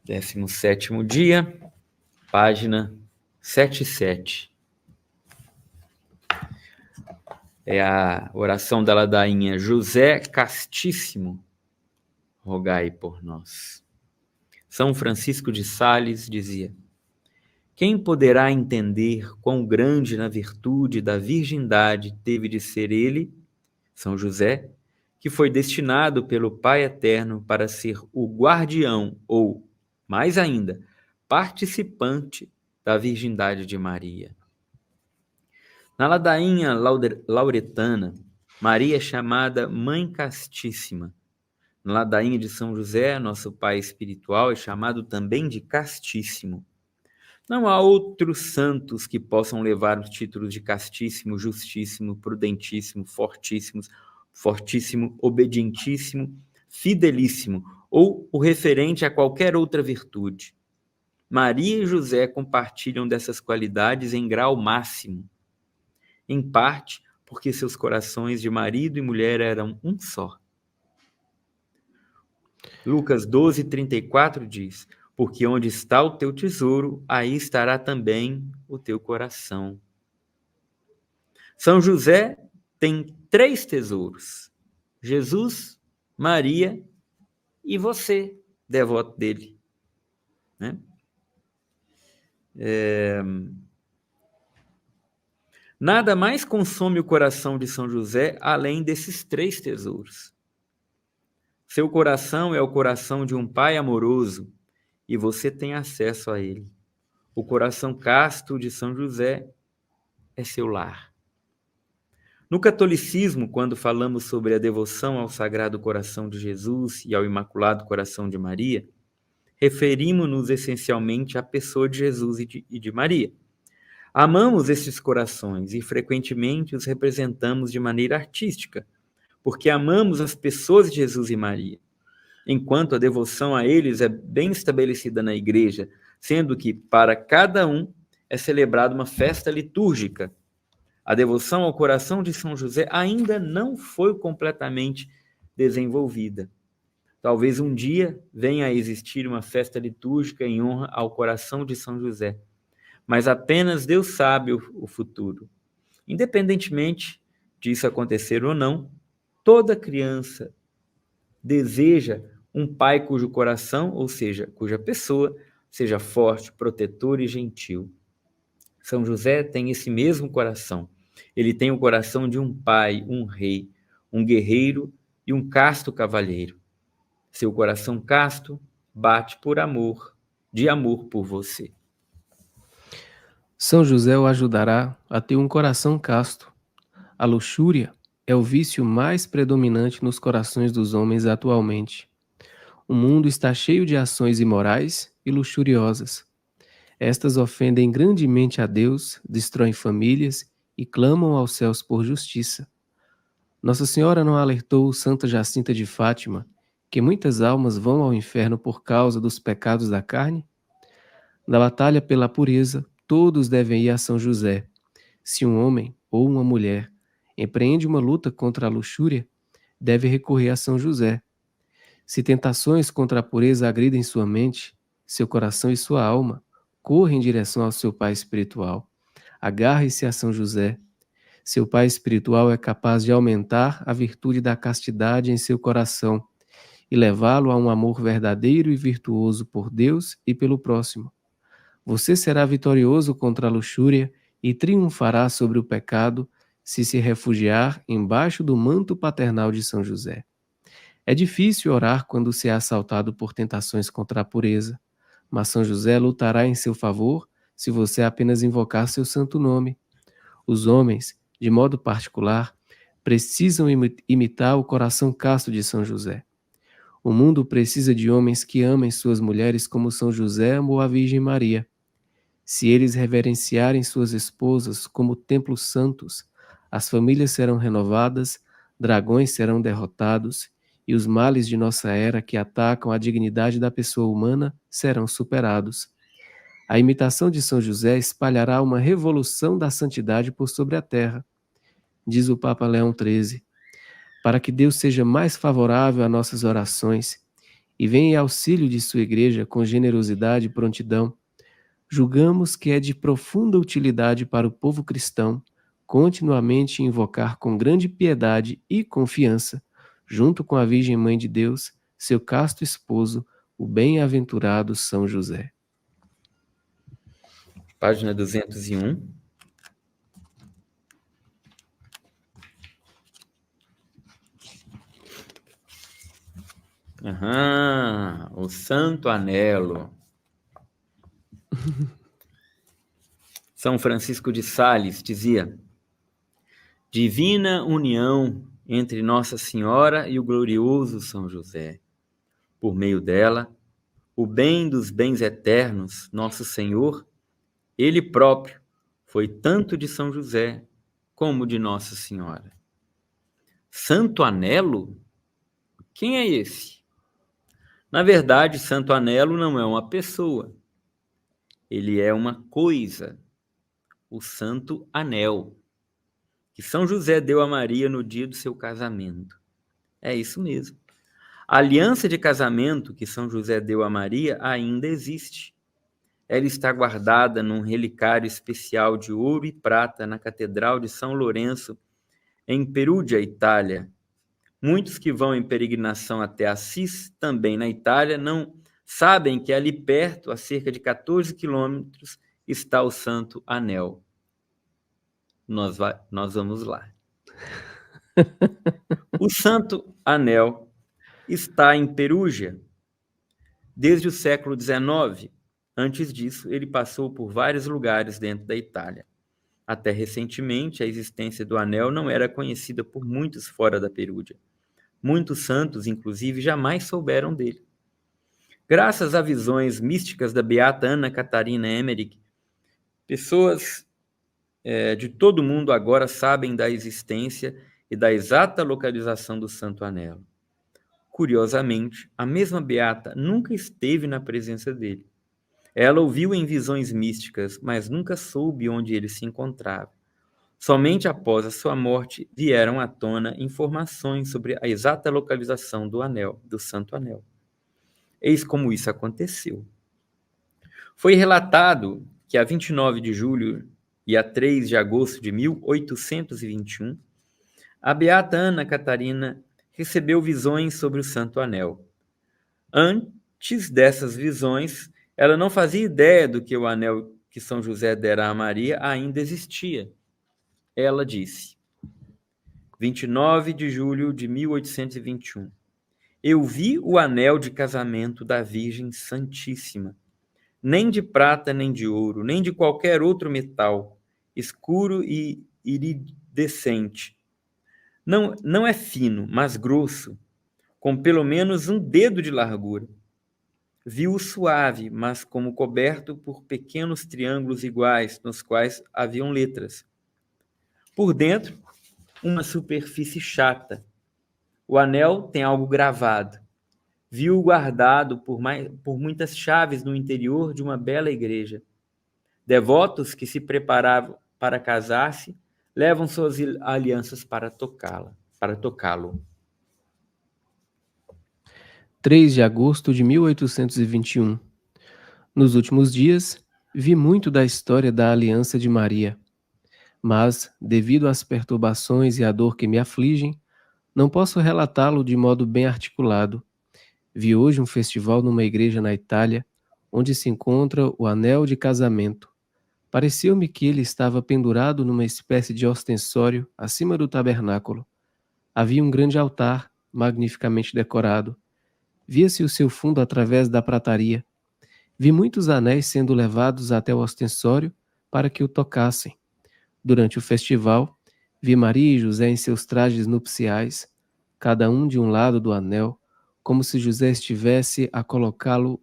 17º dia, página 77. É a oração da ladainha: José Castíssimo, rogai por nós. São Francisco de Sales dizia: quem poderá entender quão grande na virtude da virgindade teve de ser ele, São José, que foi destinado pelo Pai Eterno para ser o guardião ou, mais ainda, participante da virgindade de Maria. Na ladainha lauretana, Maria é chamada Mãe Castíssima. Na ladainha de São José, nosso pai espiritual, é chamado também de Castíssimo. Não há outros santos que possam levar os títulos de Castíssimo, Justíssimo, Prudentíssimo, Fortíssimo, Obedientíssimo, Fidelíssimo, ou o referente a qualquer outra virtude. Maria e José compartilham dessas qualidades em grau máximo, em parte porque seus corações de marido e mulher eram um só. Lucas 12:34 diz: porque onde está o teu tesouro, aí estará também o teu coração. São José tem 3 tesouros: Jesus, Maria e você, devoto dele, né? Nada mais consome o coração de São José além desses 3 tesouros. Seu coração é o coração de um pai amoroso e você tem acesso a ele. O coração casto de São José é seu lar. No catolicismo, quando falamos sobre a devoção ao Sagrado Coração de Jesus e ao Imaculado Coração de Maria, referimos-nos essencialmente à pessoa de Jesus e de Maria. Amamos esses corações e frequentemente os representamos de maneira artística, porque amamos as pessoas de Jesus e Maria, enquanto a devoção a eles é bem estabelecida na Igreja, sendo que, para cada um, é celebrada uma festa litúrgica. A devoção ao coração de São José ainda não foi completamente desenvolvida. Talvez um dia venha a existir uma festa litúrgica em honra ao coração de São José, mas apenas Deus sabe o futuro. Independentemente disso acontecer ou não, toda criança deseja um pai cujo coração, ou seja, cuja pessoa, seja forte, protetor e gentil. São José tem esse mesmo coração. Ele tem o coração de um pai, um rei, um guerreiro e um casto cavalheiro. Seu coração casto bate por amor, de amor por você. São José o ajudará a ter um coração casto. A luxúria é o vício mais predominante nos corações dos homens atualmente. O mundo está cheio de ações imorais e luxuriosas. Estas ofendem grandemente a Deus, destroem famílias e clamam aos céus por justiça. Nossa Senhora não alertou Santa Jacinta de Fátima que muitas almas vão ao inferno por causa dos pecados da carne? Na batalha pela pureza, todos devem ir a São José. Se um homem ou uma mulher empreende uma luta contra a luxúria, deve recorrer a São José. Se tentações contra a pureza agridem sua mente, seu coração e sua alma, corra em direção ao seu pai espiritual. Agarre-se a São José. Seu pai espiritual é capaz de aumentar a virtude da castidade em seu coração e levá-lo a um amor verdadeiro e virtuoso por Deus e pelo próximo. Você será vitorioso contra a luxúria e triunfará sobre o pecado se refugiar embaixo do manto paternal de São José. É difícil orar quando se é assaltado por tentações contra a pureza, mas São José lutará em seu favor se você apenas invocar seu santo nome. Os homens, de modo particular, precisam imitar o coração casto de São José. O mundo precisa de homens que amem suas mulheres como São José amou a Virgem Maria. Se eles reverenciarem suas esposas como templos santos, as famílias serão renovadas, dragões serão derrotados e os males de nossa era que atacam a dignidade da pessoa humana serão superados. A imitação de São José espalhará uma revolução da santidade por sobre a terra. Diz o Papa Leão XIII, para que Deus seja mais favorável a nossas orações e vem em auxílio de sua igreja com generosidade e prontidão, julgamos que é de profunda utilidade para o povo cristão continuamente invocar com grande piedade e confiança, junto com a Virgem Mãe de Deus, seu casto esposo, o bem-aventurado São José. Página 201. O Santo Anelo. São Francisco de Sales dizia: divina união entre Nossa Senhora e o glorioso São José. Por meio dela, o bem dos bens eternos, nosso Senhor, ele próprio, foi tanto de São José como de Nossa Senhora. Santo Anelo? Quem é esse? Na verdade, Santo Anelo não é uma pessoa. Ele é uma coisa, o Santo Anel, que São José deu a Maria no dia do seu casamento. É isso mesmo. A aliança de casamento que São José deu a Maria ainda existe. Ela está guardada num relicário especial de ouro e prata na Catedral de São Lourenço, em Perugia, Itália. Muitos que vão em peregrinação até Assis, também na Itália, não sabem que ali perto, a cerca de 14 quilômetros, está o Santo Anel. Nós vamos lá. O Santo Anel está em Perugia desde o século XIX. Antes disso, ele passou por vários lugares dentro da Itália. Até recentemente, a existência do anel não era conhecida por muitos fora da Perugia. Muitos santos, inclusive, jamais souberam dele. Graças a visões místicas da beata Ana Catarina Emmerich, pessoas de todo o mundo agora sabem da existência e da exata localização do Santo Anelo. Curiosamente, a mesma beata nunca esteve na presença dele. Ela ouviu em visões místicas, mas nunca soube onde ele se encontrava. Somente após a sua morte vieram à tona informações sobre a exata localização do anel, do Santo Anel. Eis como isso aconteceu. Foi relatado que a 29 de julho e a 3 de agosto de 1821, a beata Ana Catarina recebeu visões sobre o Santo Anel. Antes dessas visões, ela não fazia ideia do que o anel que São José dera a Maria ainda existia. Ela disse, 29 de julho de 1821, eu vi o anel de casamento da Virgem Santíssima, nem de prata, nem de ouro, nem de qualquer outro metal, escuro e iridescente. Não é fino, mas grosso, com pelo menos um dedo de largura. Vi-o suave, mas como coberto por pequenos triângulos iguais, nos quais haviam letras. Por dentro, uma superfície chata. O anel tem algo gravado. Vi-o guardado por muitas chaves no interior de uma bela igreja. Devotos que se preparavam para casar-se levam suas alianças para tocá-lo. 3 de agosto de 1821. Nos últimos dias, vi muito da história da aliança de Maria, mas, devido às perturbações e à dor que me afligem, não posso relatá-lo de modo bem articulado. Vi hoje um festival numa igreja na Itália, onde se encontra o anel de casamento. Pareceu-me que ele estava pendurado numa espécie de ostensório acima do tabernáculo. Havia um grande altar, magnificamente decorado. Via-se o seu fundo através da prataria. Vi muitos anéis sendo levados até o ostensório para que o tocassem. Durante o festival, vi Maria e José em seus trajes nupciais, cada um de um lado do anel, como se José estivesse a colocá-lo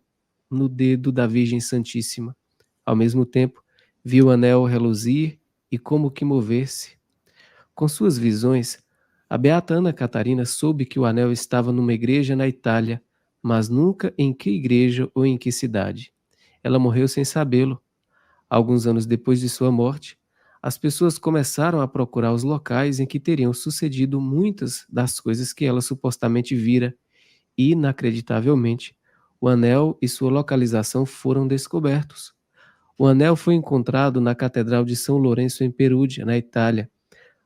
no dedo da Virgem Santíssima. Ao mesmo tempo, vi o anel reluzir e como que mover-se. Com suas visões, a beata Ana Catarina soube que o anel estava numa igreja na Itália, mas nunca em que igreja ou em que cidade. Ela morreu sem sabê-lo. Alguns anos depois de sua morte, as pessoas começaram a procurar os locais em que teriam sucedido muitas das coisas que ela supostamente vira, Inacreditavelmente, o anel e sua localização foram descobertos. O anel foi encontrado na Catedral de São Lourenço em Perugia, na Itália,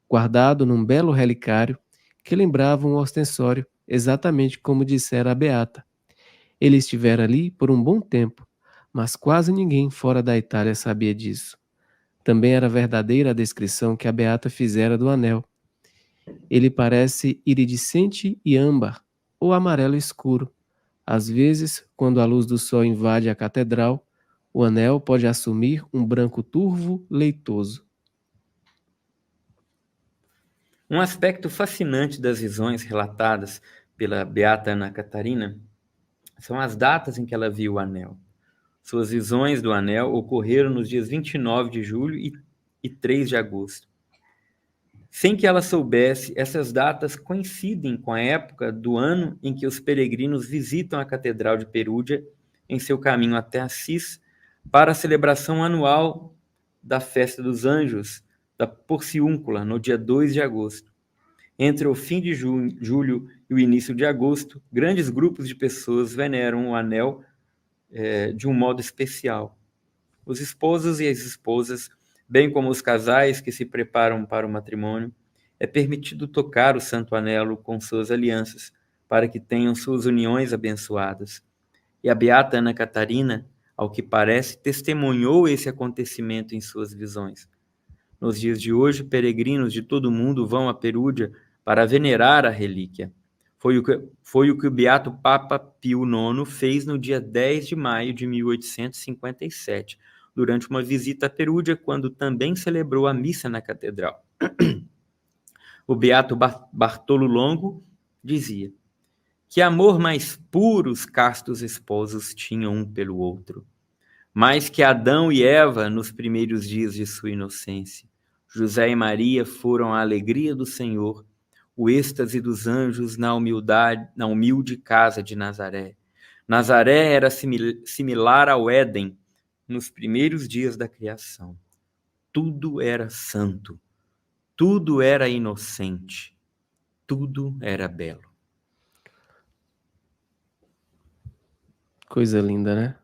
guardado num belo relicário que lembrava um ostensório, exatamente como dissera a beata. Ele estivera ali por um bom tempo, mas quase ninguém fora da Itália sabia disso. Também era verdadeira a descrição que a beata fizera do anel. Ele parece iridescente e âmbar, ou amarelo escuro. Às vezes, quando a luz do sol invade a catedral, o anel pode assumir um branco turvo leitoso. Um aspecto fascinante das visões relatadas pela beata Ana Catarina são as datas em que ela viu o anel. Suas visões do anel ocorreram nos dias 29 de julho e 3 de agosto. Sem que ela soubesse, essas datas coincidem com a época do ano em que os peregrinos visitam a Catedral de Perugia em seu caminho até Assis para a celebração anual da Festa dos Anjos, da Porciúncula, no dia 2 de agosto. Entre o fim de julho e o início de agosto, grandes grupos de pessoas veneram o anel de um modo especial. Os esposos e as esposas, bem como os casais que se preparam para o matrimônio, é permitido tocar o santo anelo com suas alianças, para que tenham suas uniões abençoadas. E a beata Ana Catarina, ao que parece, testemunhou esse acontecimento em suas visões. Nos dias de hoje, peregrinos de todo o mundo vão a Perugia para venerar a relíquia. Foi o que o beato Papa Pio IX fez no dia 10 de maio de 1857, durante uma visita a Perugia, quando também celebrou a missa na catedral. O beato Bartolo Longo dizia: que amor mais puro os castos esposos tinham um pelo outro, mais que Adão e Eva nos primeiros dias de sua inocência. José e Maria foram a alegria do Senhor, o êxtase dos anjos na humilde casa de Nazaré. Nazaré era similar ao Éden nos primeiros dias da criação. Tudo era santo, tudo era inocente, tudo era belo. Coisa linda, né?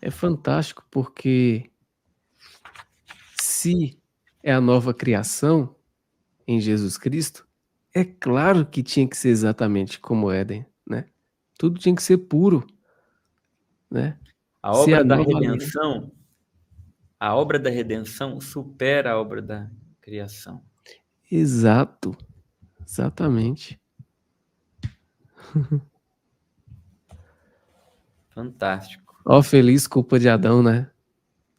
É fantástico porque se é a nova criação em Jesus Cristo, é claro que tinha que ser exatamente como Éden, né? Tudo tinha que ser puro, né? A Se obra a da nova lei... redenção, a obra da redenção supera a obra da criação. Exato, exatamente. Fantástico. Ó, feliz culpa de Adão, né?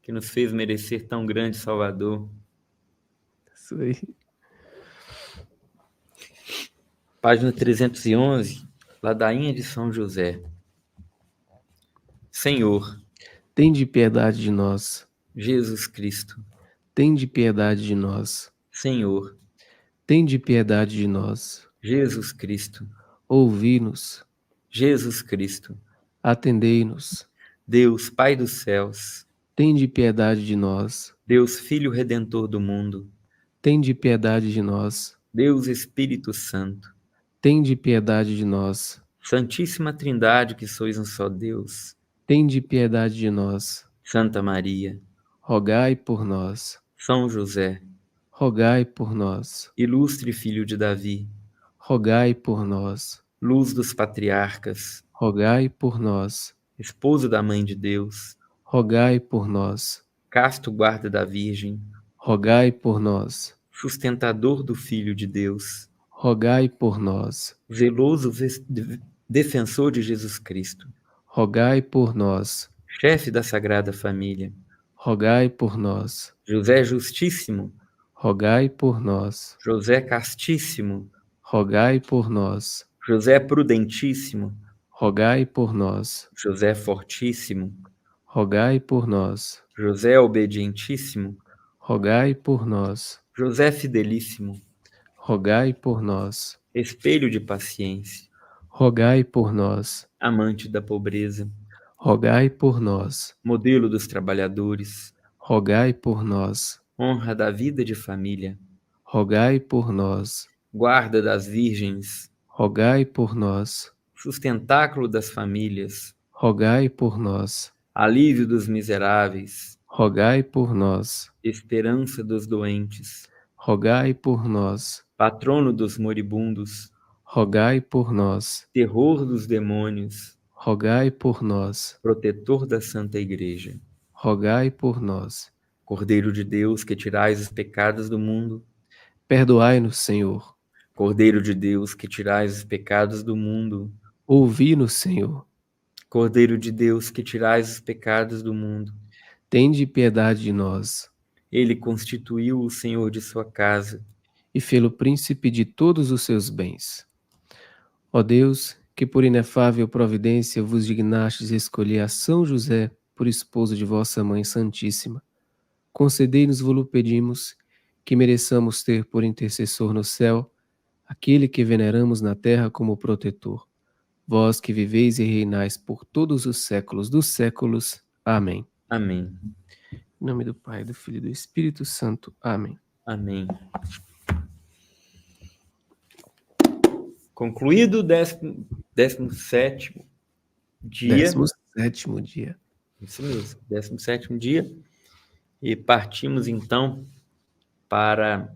Que nos fez merecer tão grande Salvador. Isso aí. Página 311, Ladainha de São José. Senhor, Tende piedade de nós. Jesus Cristo. Tende piedade de nós. Senhor, Tende piedade de nós. Jesus Cristo. Ouvi-nos. Jesus Cristo. Atendei-nos. Deus, Pai dos céus. Tende piedade de nós. Deus, Filho Redentor do mundo. Tende piedade de nós. Deus, Espírito Santo. Tende piedade de nós. Santíssima Trindade, que sois um só Deus. Tende piedade de nós. Santa Maria. Rogai por nós. São José. Rogai por nós. Ilustre Filho de Davi. Rogai por nós. Luz dos patriarcas. Rogai por nós. Esposo da Mãe de Deus. Rogai por nós. Casto guarda da Virgem. Rogai por nós. Sustentador do Filho de Deus. Rogai por nós. Zeloso defensor de Jesus Cristo. Rogai por nós. Chefe da Sagrada Família. Rogai por nós. José Justíssimo. Rogai por nós. José Castíssimo. Rogai por nós. José Prudentíssimo. Rogai por nós. José Fortíssimo. Rogai por nós. José Obedientíssimo. Rogai por nós. José Fidelíssimo. Rogai por nós. Espelho de paciência. Rogai por nós. Amante da pobreza. Rogai por nós. Modelo dos trabalhadores. Rogai por nós. Honra da vida de família. Rogai por nós. guarda das virgens, rogai por nós. sustentáculo das famílias, Rogai por nós. alívio dos miseráveis, Rogai por nós. esperança dos doentes, Rogai por nós. patrono dos moribundos, Rogai por nós. terror dos demônios, Rogai por nós. protetor da Santa Igreja, Rogai por nós. Cordeiro de Deus que tirais os pecados do mundo, Perdoai-nos, Senhor. Cordeiro de Deus que tirais os pecados do mundo, Ouvi-nos, Senhor. Cordeiro de Deus que tirais os pecados do mundo. Tende piedade de nós. Ele constituiu o Senhor de sua casa e fê-lo príncipe de todos os seus bens. Ó Deus, que por inefável providência vos dignastes escolher a São José por esposo de vossa Mãe Santíssima, concedei-nos-vô-lo pedimos, que mereçamos ter por intercessor no céu aquele que veneramos na terra como protetor. Vós que viveis e reinais por todos os séculos dos séculos. Amém. Amém. Em nome do Pai, do Filho e do Espírito Santo. Amém. Amém. Concluído o 17º dia. 17º dia. Isso mesmo, 17º dia. E partimos então para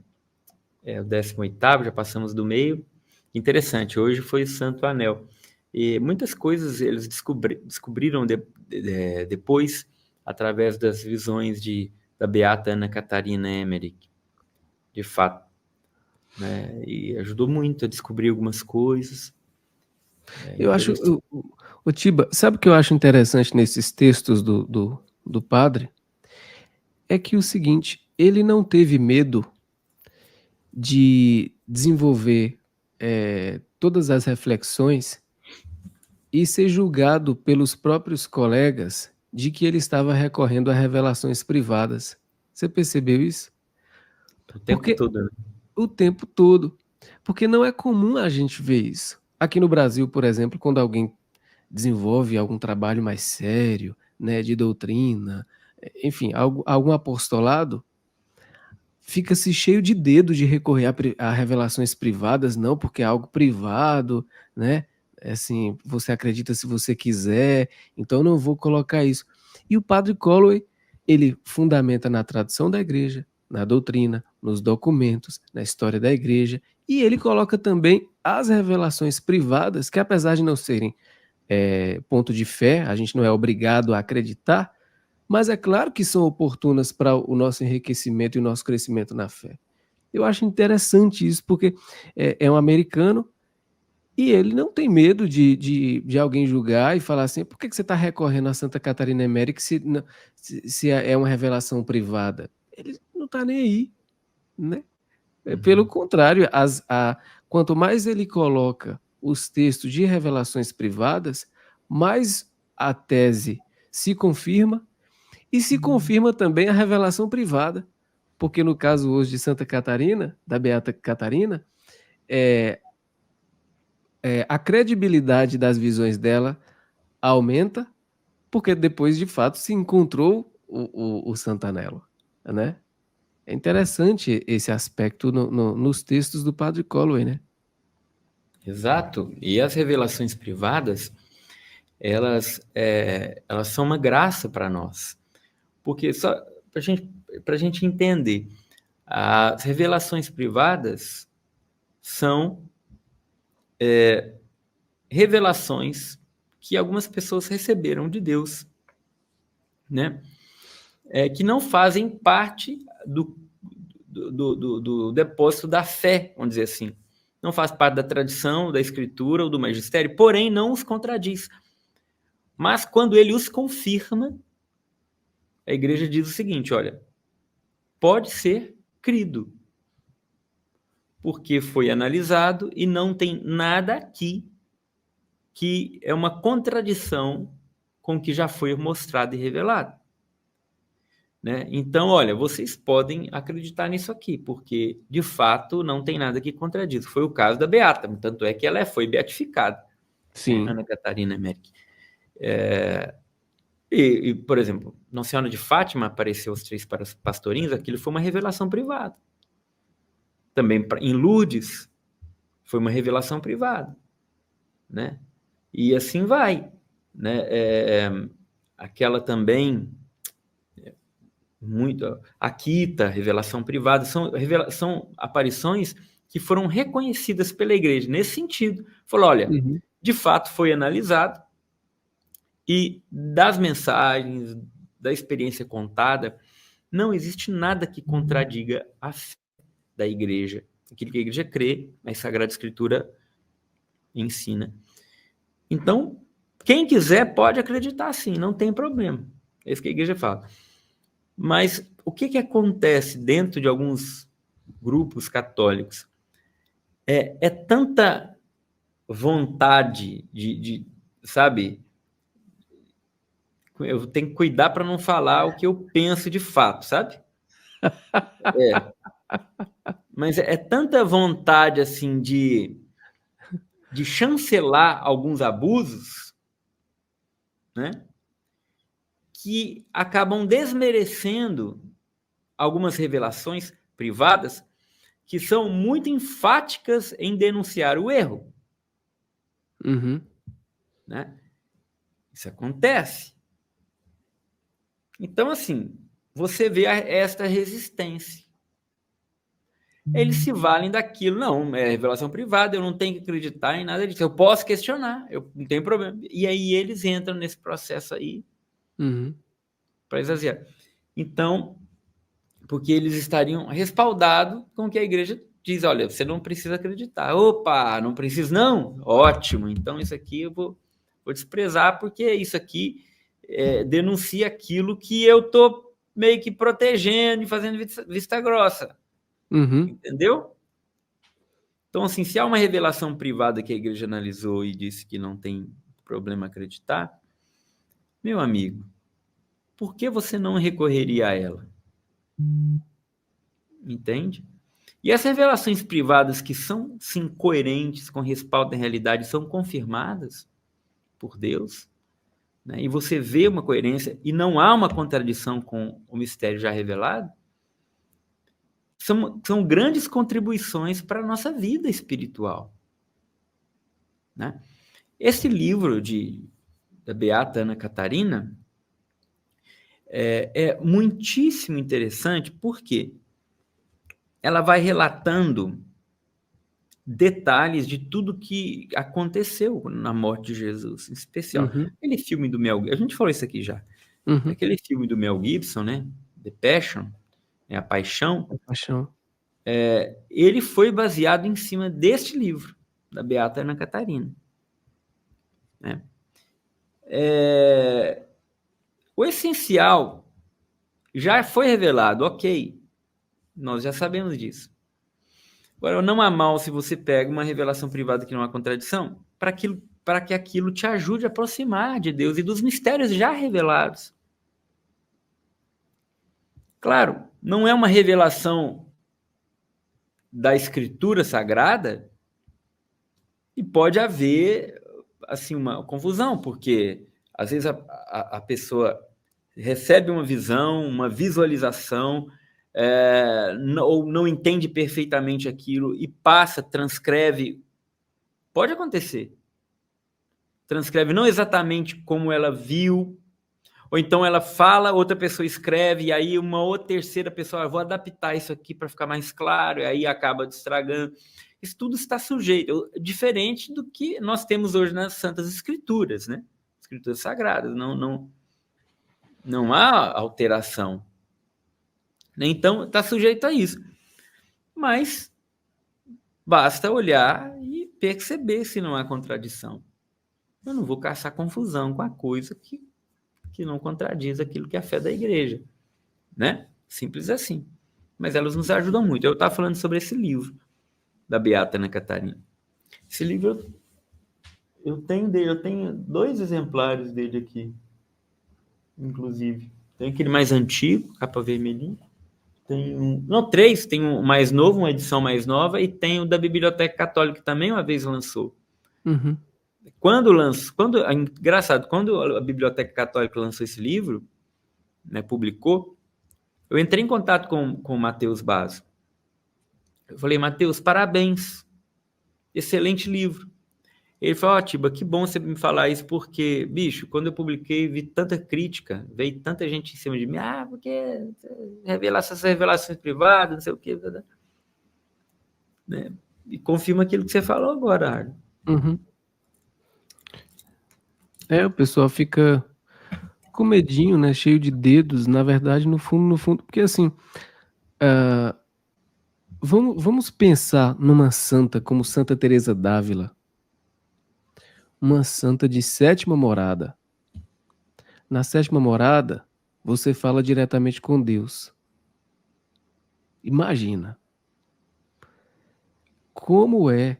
o 18º, já passamos do meio. Interessante, hoje foi o Santo Anel. E muitas coisas eles descobriram depois, através das visões da beata Ana Catarina Emmerich, de fato. Né? E ajudou muito a descobrir algumas coisas. Eu acho, o Tiba, sabe o que eu acho interessante nesses textos do padre? É que o seguinte, ele não teve medo de desenvolver todas as reflexões e ser julgado pelos próprios colegas de que ele estava recorrendo a revelações privadas. Você percebeu isso? O tempo todo, né? O tempo todo. Porque não é comum a gente ver isso. Aqui no Brasil, por exemplo, quando alguém desenvolve algum trabalho mais sério, né, de doutrina, enfim, algum apostolado, fica-se cheio de dedo de recorrer a revelações privadas, não, porque é algo privado, né? Assim, você acredita se você quiser, então não vou colocar isso. E o padre Calloway, ele fundamenta na tradição da igreja, na doutrina, nos documentos, na história da igreja, e ele coloca também as revelações privadas, que apesar de não serem ponto de fé, a gente não é obrigado a acreditar, mas é claro que são oportunas para o nosso enriquecimento e o nosso crescimento na fé. Eu acho interessante isso, porque é um americano e ele não tem medo de alguém julgar e falar assim, por que você está recorrendo a Santa Catarina Emmerich se é uma revelação privada? Ele não está nem aí, né? Pelo contrário, quanto mais ele coloca os textos de revelações privadas, mais a tese se confirma e se confirma também a revelação privada, porque no caso hoje de Santa Catarina, da Beata Catarina, a credibilidade das visões dela aumenta, porque depois de fato se encontrou o Santanello, né? É interessante esse aspecto nos textos do Padre Calloway, né? Exato. E as revelações privadas, elas são uma graça para nós. Porque, só para a gente entender, as revelações privadas são revelações que algumas pessoas receberam de Deus, né? Que não fazem parte do depósito da fé, vamos dizer assim. Não faz parte da tradição, da escritura ou do magistério, porém não os contradiz. Mas quando ele os confirma, a igreja diz o seguinte, olha, pode ser crido, porque foi analisado e não tem nada aqui que é uma contradição com o que já foi mostrado e revelado. Né? Então, olha, vocês podem acreditar nisso aqui, porque, de fato, não tem nada que contradiz. Foi o caso da Beata, tanto é que ela foi beatificada. Sim. Ana Catarina Emmerich. Por exemplo, Nossa Senhora de Fátima apareceu aos 3 pastorinhos, aquilo foi uma revelação privada. Também em Lourdes, Foi uma revelação privada, né? E assim vai, né? Aquela também, muito, a Quita, revelação privada, são aparições que foram reconhecidas pela igreja nesse sentido. Falou, olha, de fato foi analisado e das mensagens, da experiência contada, não existe nada que contradiga a fé da igreja, aquilo que a igreja crê, a Sagrada Escritura ensina. Então, quem quiser pode acreditar sim, não tem problema. É isso que a igreja fala. Mas o que acontece dentro de alguns grupos católicos? É tanta vontade sabe? Eu tenho que cuidar para não falar o que eu penso de fato, sabe? Mas é tanta vontade assim de chancelar alguns abusos, né? Que acabam desmerecendo algumas revelações privadas que são muito enfáticas em denunciar o erro. Né? Isso acontece. Então, assim, você vê esta resistência. Eles se valem daquilo. Não, é revelação privada, eu não tenho que acreditar em nada disso. Eu posso questionar, eu não tenho problema. E aí eles entram nesse processo aí para esvaziar. Então, porque eles estariam respaldados com o que a igreja diz. Olha, você não precisa acreditar. Opa, não preciso não? Ótimo, então isso aqui eu vou desprezar, porque isso aqui denuncia aquilo que eu estou meio que protegendo e fazendo vista grossa. Entendeu? Então, assim, se há uma revelação privada que a igreja analisou e disse que não tem problema acreditar, meu amigo, por que você não recorreria a ela? Entende? E as revelações privadas que são, sim, coerentes, com respaldo da realidade, são confirmadas por Deus, né? E você vê uma coerência e não há uma contradição com o mistério já revelado, são grandes contribuições para a nossa vida espiritual. Né? Esse livro da Beata Ana Catarina é muitíssimo interessante, porque ela vai relatando detalhes de tudo que aconteceu na morte de Jesus, em especial. Aquele filme do Mel Gibson, a gente falou isso aqui já, aquele filme do Mel Gibson, né? The Passion, A Paixão, ele foi baseado em cima deste livro, da Beata Ana Catarina. Né? O essencial já foi revelado, ok, nós já sabemos disso. Agora, não há mal se você pega uma revelação privada que não há contradição, para que aquilo te ajude a aproximar de Deus e dos mistérios já revelados. Claro, não é uma revelação da Escritura Sagrada e pode haver assim, uma confusão, porque às vezes a pessoa recebe uma visão, uma visualização, ou não entende perfeitamente aquilo e transcreve. Pode acontecer. Transcreve não exatamente como ela viu, ou então ela fala, outra pessoa escreve, e aí uma ou terceira pessoa, vou adaptar isso aqui para ficar mais claro, e aí acaba estragando. Isso tudo está sujeito, diferente do que nós temos hoje nas Santas Escrituras, né? Escrituras sagradas, não há alteração. Então, está sujeito a isso. Mas basta olhar e perceber se não há contradição. Eu não vou caçar confusão com a coisa que não contradiz aquilo que é a fé da igreja. Né? Simples assim. Mas elas nos ajudam muito. Eu estava falando sobre esse livro da Beata Ana Catarina. Esse livro eu tenho 2 exemplares dele aqui, inclusive. Tem aquele mais antigo, capa vermelhinha. Não, 3, tem um mais novo, uma edição mais nova, e tem o da Biblioteca Católica, que também uma vez lançou. Engraçado, quando a Biblioteca Católica lançou esse livro, né, publicou, eu entrei em contato com o Matheus Basso. Eu falei, Matheus, parabéns. Excelente livro. Ele falou, Tiba, que bom você me falar isso, porque, bicho, quando eu publiquei, vi tanta crítica, veio tanta gente em cima de mim, porque essas revelações privadas, não sei o quê, né? E confirma aquilo que você falou agora, Arno. Uhum. O pessoal fica com medinho, né? Cheio de dedos, na verdade, no fundo, porque assim, vamos pensar numa santa como Santa Teresa d'Ávila, uma santa de sétima morada. Na sétima morada, você fala diretamente com Deus. Imagina. Como é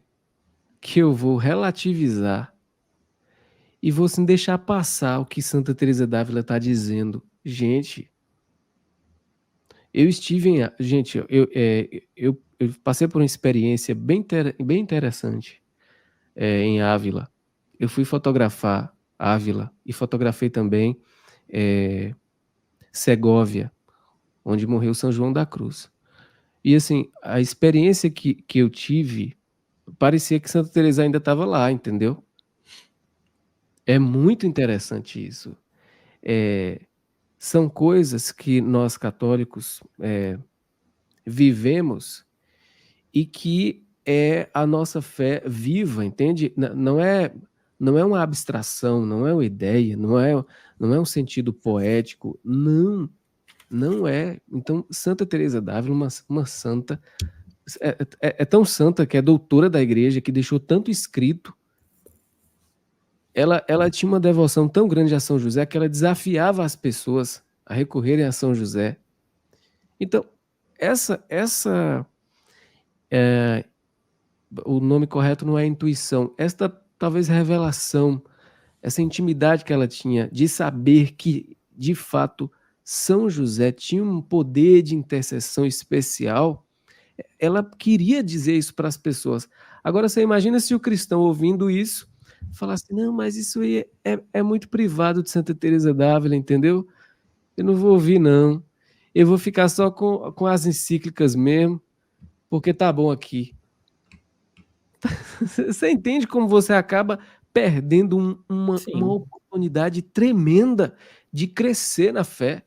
que eu vou relativizar e vou sem deixar passar o que Santa Teresa d'Ávila está dizendo? Gente, eu estive em... Gente, eu passei por uma experiência bem interessante em Ávila. Eu fui fotografar Ávila e fotografei também Segóvia, onde morreu São João da Cruz. E assim, a experiência que eu tive, parecia que Santa Teresa ainda estava lá, entendeu? É muito interessante isso. São coisas que nós católicos vivemos e que é a nossa fé viva, entende? Não é uma abstração, não é uma ideia, não é um sentido poético, não é. Então, Santa Teresa d'Ávila, uma santa, é tão santa que é doutora da igreja, que deixou tanto escrito. Ela tinha uma devoção tão grande a São José que ela desafiava as pessoas a recorrerem a São José. Então, o nome correto não é intuição, esta talvez revelação, essa intimidade que ela tinha de saber que, de fato, São José tinha um poder de intercessão especial, ela queria dizer isso para as pessoas. Agora, você imagina se o cristão ouvindo isso, falasse, não, mas isso aí é muito privado de Santa Teresa d'Ávila, entendeu? Eu não vou ouvir, não. Eu vou ficar só com as encíclicas mesmo, porque tá bom aqui. Você entende como você acaba perdendo uma oportunidade tremenda de crescer na fé?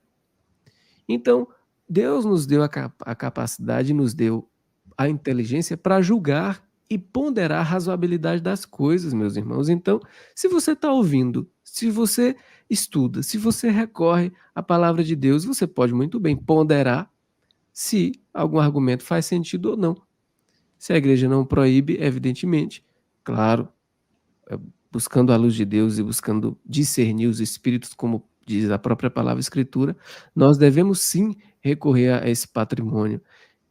Então, Deus nos deu a capacidade, nos deu a inteligência para julgar e ponderar a razoabilidade das coisas, meus irmãos. Então, se você está ouvindo, se você estuda, se você recorre à palavra de Deus, você pode muito bem ponderar se algum argumento faz sentido ou não. Se a igreja não proíbe, evidentemente, claro, buscando a luz de Deus e buscando discernir os espíritos, como diz a própria palavra escritura, nós devemos sim recorrer a esse patrimônio,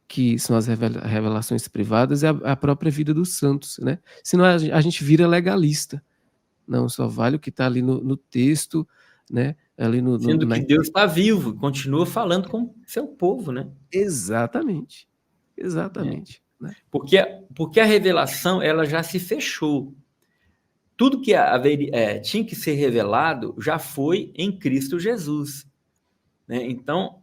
que são as revelações privadas e a própria vida dos santos, né? Senão a gente vira legalista. Não, só vale o que está ali no texto, né? Ali Sendo que Deus está vivo, continua falando com seu povo, né? Exatamente. Exatamente. Né? Porque a revelação, ela já se fechou. Tudo que tinha que ser revelado já foi em Cristo Jesus. Né? Então,